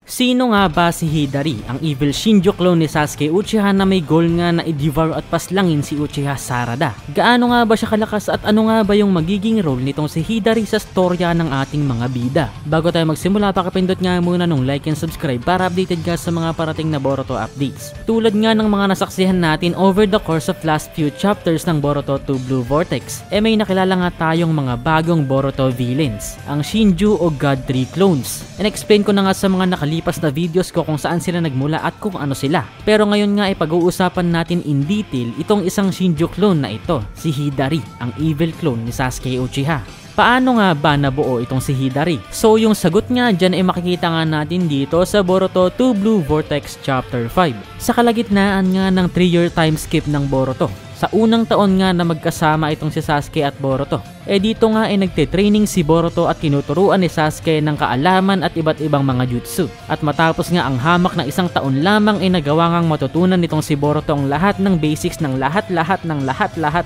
Sino nga ba si Hidari, ang evil Shinjo clone ni Sasuke Uchiha na may goal nga na i-devour at paslangin si Uchiha Sarada? Gaano nga ba siya kalakas at ano nga ba yung magiging role nitong si Hidari sa storya ng ating mga bida? Bago tayo magsimula, pakipindot nga muna nung like and subscribe para updated ka sa mga parating na Boruto updates. Tulad nga ng mga nasaksihan natin over the course of last few chapters ng Boruto 2 Blue Vortex, may nakilala nga tayong mga bagong Boruto villains, ang Shinju o God Tree clones. And explain ko na nga sa mga nakalipas na videos ko kung saan sila nagmula at kung ano sila. Pero ngayon nga ay pag-uusapan natin in detail itong isang Shinju clone na ito, si Hidari, ang evil clone ni Sasuke Uchiha. Paano nga ba nabuo itong si Hidari? So yung sagot nga dyan ay makikita nga natin dito sa Boruto 2 Blue Vortex Chapter 5. Sa kalagitnaan nga ng 3-year time skip ng Boruto. Sa unang taon nga na magkasama itong si Sasuke at Boruto. Dito nga ay nagte-training si Boruto at tinuturuan ni Sasuke ng kaalaman at iba't ibang mga jutsu. At matapos nga ang hamak na isang taon lamang ay nagawa ngang matutunan nitong si Boruto ang lahat ng basics ng lahat-lahat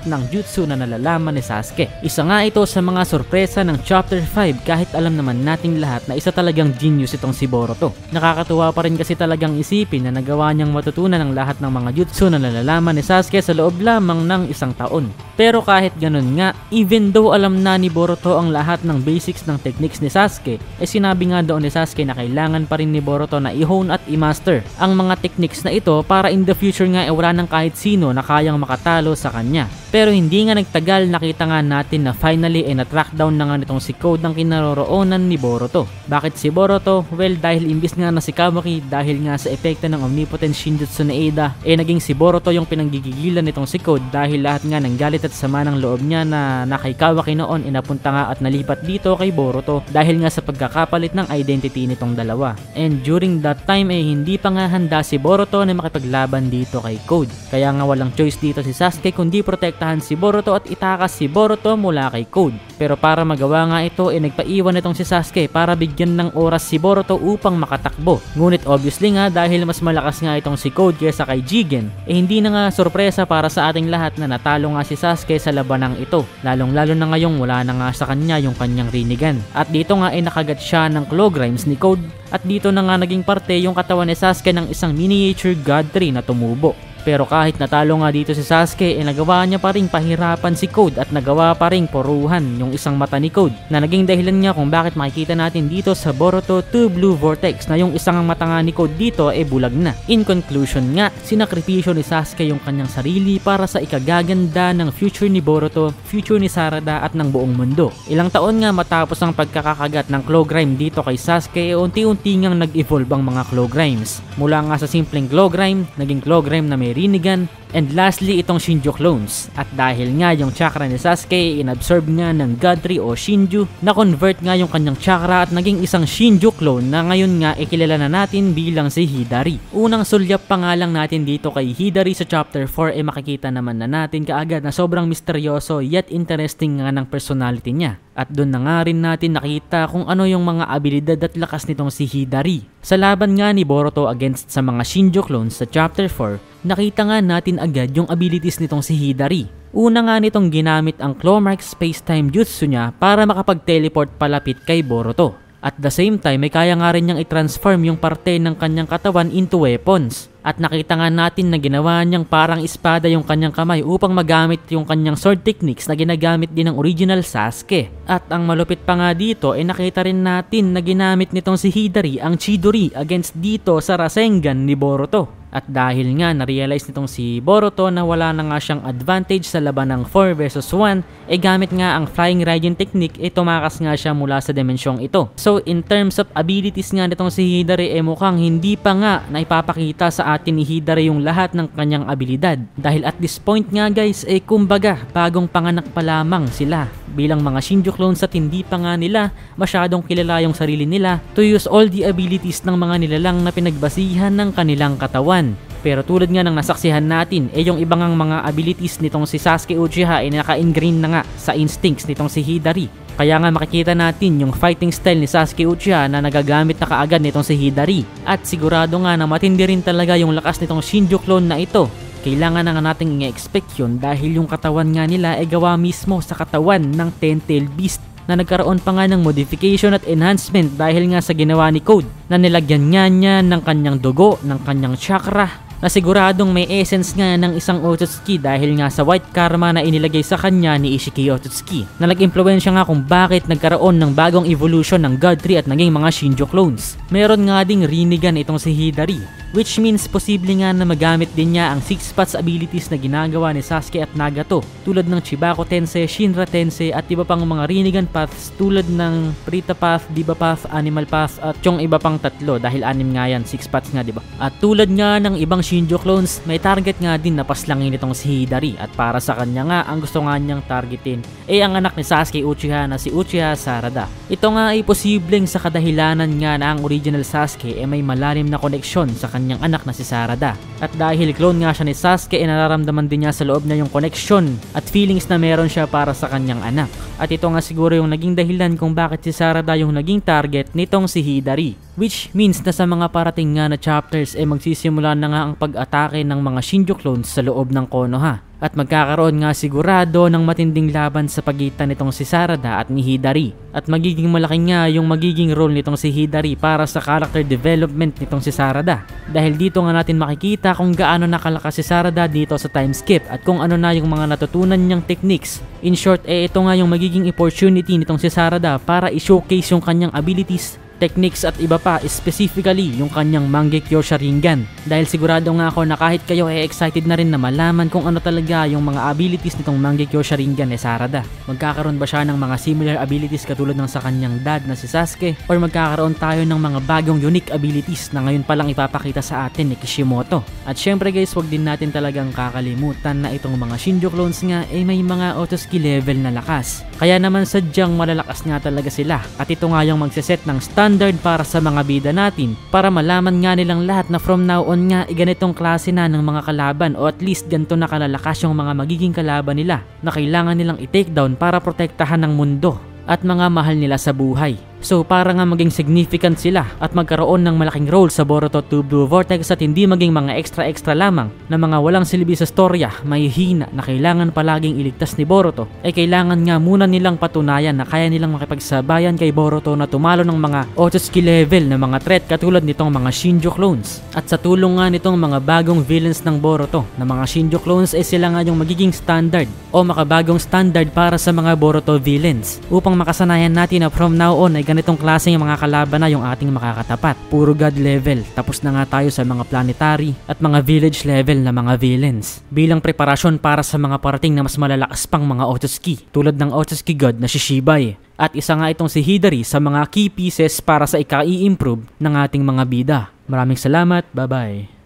ng jutsu na nalalaman ni Sasuke. Isa nga ito sa mga sorpresa ng Chapter 5 kahit alam naman nating lahat na isa talagang genius itong si Boruto. Nakakatuwa pa rin kasi talagang isipin na nagawa niyang matutunan ang lahat ng mga jutsu na nalalaman ni Sasuke sa loob lamang ng isang taon. Pero kahit ganun nga, even though alam na ni Boruto ang lahat ng basics ng techniques ni Sasuke, sinabi nga doon ni Sasuke na kailangan pa rin ni Boruto na i-hone at i-master ang mga techniques na ito para in the future nga wala nang kahit sino na kayang makatalo sa kanya. Pero hindi nga nagtagal, nakita nga natin na finally na-track down na nga nitong si Code ng kinaroroonan ni Boruto. Bakit si Boruto? Well, dahil imbis nga na si Kawaki, dahil nga sa epekto ng omnipotent Shinjutsu ni Ida, naging si Boruto yung pinanggigigilan nitong si Code dahil lahat nga ng galit at sama ng loob niya na kay Kawaki noon napunta nga at nalipat dito kay Boruto dahil nga sa pagkakapalit ng identity nitong dalawa. And during that time hindi pa nga handa si Boruto na makipaglaban dito kay Code. Kaya nga walang choice dito si Sasuke kundi protektahan si Boruto at itakas si Boruto mula kay Code. Pero para magawa nga ito nagpaiwan itong si Sasuke para bigyan ng oras si Boruto upang makatakbo. Ngunit obviously nga dahil mas malakas nga itong si Code kaysa kay Jigen, hindi na nga sorpresa para sa ating lahat na natalo nga si Sasuke sa labanang ito. Lalong-lalo na ngayong wala na nga sa kanya yung kanyang Rinnegan. At dito nga nakagat siya ng claw grimes ni Code at dito na nga naging parte yung katawan ni Sasuke ng isang miniature God Tree na tumubo. Pero kahit natalo nga dito si Sasuke, nagawa niya pa rin pahirapan si Code at nagawa pa rin poruhan yung isang mata ni Code na naging dahilan niya kung bakit makikita natin dito sa Boruto 2 Blue Vortex na yung isang mata nga ni Code dito bulag na. In conclusion nga, sinakripisyo ni Sasuke yung kanyang sarili para sa ikagaganda ng future ni Boruto, future ni Sarada at ng buong mundo. Ilang taon nga matapos ang pagkakakagat ng claw grime dito kay Sasuke, unti-unti ngang nag-evolve ang mga claw grimes. Mula nga sa simpleng claw grime, naging claw grime na may Rinnegan, and lastly itong Shinju clones. At dahil nga yung chakra ni Sasuke inabsorb nga ng God Tree o Shinju, na-convert nga yung kanyang chakra at naging isang Shinju clone na ngayon nga kilala na natin bilang si Hidari. Unang sulyap pa nga lang natin dito kay Hidari sa chapter 4 makikita naman na natin kaagad na sobrang misteryoso yet interesting nga ng personality niya. At doon na nga rin natin nakita kung ano yung mga abilidad at lakas nitong si Hidari. Sa laban nga ni Boruto against sa mga Shinju clones sa chapter 4, nakita nga natin agad yung abilities nitong si Hidari. Una nga nitong ginamit ang Clawmark Space-Time Jutsu niya para makapag-teleport palapit kay Boruto. At the same time, kaya nga rin niyang i-transform yung parte ng kanyang katawan into weapons. At nakita nga natin na ginawa niyang parang espada yung kanyang kamay upang magamit yung kanyang sword techniques na ginagamit din ng original Sasuke. At ang malupit pa nga dito nakita rin natin na ginamit nitong si Hidari ang Chidori against dito sa Rasengan ni Boruto. At dahil nga na-realize nitong si Boruto na wala na nga siyang advantage sa laban ng 4 versus 1, gamit nga ang Flying Raijin technique, tumakas nga siya mula sa dimensyong ito. So in terms of abilities nga nitong si Hidari, mukhang hindi pa nga na ipapakita sa atin ni Hidari yung lahat ng kanyang abilidad. Dahil at this point nga guys, kumbaga bagong panganak pa lamang sila bilang mga Shinju clones at hindi pa nga nila masyadong kilala yung sarili nila to use all the abilities ng mga nilalang na pinagbasihan ng kanilang katawan. Pero tulad nga ng nasaksihan natin, yung ibang mga abilities nitong si Sasuke Uchiha naka-ingrain na nga sa instincts nitong si Hidari. Kaya nga makikita natin yung fighting style ni Sasuke Uchiha na nagagamit na kaagad nitong si Hidari. At sigurado nga na matindi rin talaga yung lakas nitong Shinju clone na ito. Kailangan na nga nating i-expect yun dahil yung katawan nga nila gawa mismo sa katawan ng Ten-Tailed Beast na nagkaroon pa nga ng modification at enhancement dahil nga sa ginawa ni Code na nilagyan niya ng kanyang dugo, ng kanyang chakra, na siguradong may essence nga ng isang Otsutsuki dahil nga sa white karma na inilagay sa kanya ni Ishiki Otsutsuki na nag-impluwensya nga kung bakit nagkaroon ng bagong evolution ng God Tree at naging mga Shinjo clones. Meron nga ding Rinnegan itong si Hidari, which means posible nga na magamit din niya ang 6 spots abilities na ginagawa ni Sasuke at Nagato tulad ng Chibaku Tensei, Shinra Tensei at iba pang mga Rinnegan paths tulad ng Prita Path, Diba Path, Animal Path at yung iba pang tatlo dahil 6 nga yan, 6 spots nga diba. At tulad nga ng ibang Shinjo clones, may target nga din na paslangin itong si Hidari at para sa kanya nga ang gusto nga niyang targetin ay ang anak ni Sasuke Uchiha na si Uchiha Sarada. Ito nga ay posibleng sa kadahilanan nga na ang original Sasuke ay may malalim na koneksyon sa kanyang anak na si Sarada. At dahil clone nga siya ni Sasuke ay nararamdaman din niya sa loob niya yung koneksyon at feelings na meron siya para sa kanyang anak. At ito nga siguro yung naging dahilan kung bakit si Sarada yung naging target nitong si Hidari. Which means na sa mga parating nga na chapters ay magsisimula na nga ang pag-atake ng mga Shinjo clones sa loob ng Konoha. At magkakaroon nga sigurado ng matinding laban sa pagitan nitong si Sarada at ni Hidari. At magiging malaki nga yung magiging role nitong si Hidari para sa character development nitong si Sarada. Dahil dito nga natin makikita kung gaano nakalakas si Sarada dito sa time skip at kung ano na yung mga natutunan niyang techniques. In short, ito nga yung magiging opportunity nitong si Sarada para i-showcase yung kanyang abilities, techniques at iba pa, specifically yung kanyang Mangekyo Sharingan. Dahil sigurado nga ako na kahit kayo ay excited na rin na malaman kung ano talaga yung mga abilities nitong Mangekyo Sharingan ni Sarada. Magkakaroon ba siya ng mga similar abilities katulad ng sa kanyang dad na si Sasuke, or magkakaroon tayo ng mga bagong unique abilities na ngayon palang ipapakita sa atin ni Kishimoto. At syempre guys, wag din natin talagang kakalimutan na itong mga Shinjo clones nga ay may mga Otsutsuki level na lakas. Kaya naman sadyang malalakas nga talaga sila at ito nga yung magseset ng standard para sa mga bida natin para malaman nga nilang lahat na from now on nga ganitong klase na ng mga kalaban o at least ganito na kalalakas yung mga magiging kalaban nila na kailangan nilang i-take down para protektahan ng mundo at mga mahal nila sa buhay. So para nga maging significant sila at magkaroon ng malaking role sa Boruto 2 Blue Vortex at hindi maging mga extra lamang na mga walang silbi sa storya, may hina na kailangan palaging iligtas ni Boruto, ay kailangan nga muna nilang patunayan na kaya nilang makipagsabayan kay Boruto na tumalo ng mga Otsutsuki level na mga threat katulad nitong mga Shinjo clones. At sa tulong nga nitong mga bagong villains ng Boruto na mga Shinjo clones ay sila nga yung magiging standard o makabagong standard para sa mga Boruto villains upang makasanayan natin na from now on ay ganitong klaseng mga kalaban na yung ating makakatapat. Puro god level. Tapos na nga tayo sa mga planetary at mga village level na mga villains. Bilang preparasyon para sa mga parating na mas malalakas pang mga Otsutsuki tulad ng Otsutsuki god na si Shibai. At isa nga itong si Hidari sa mga key pieces para sa ika-i-improve ng ating mga bida. Maraming salamat. Bye bye.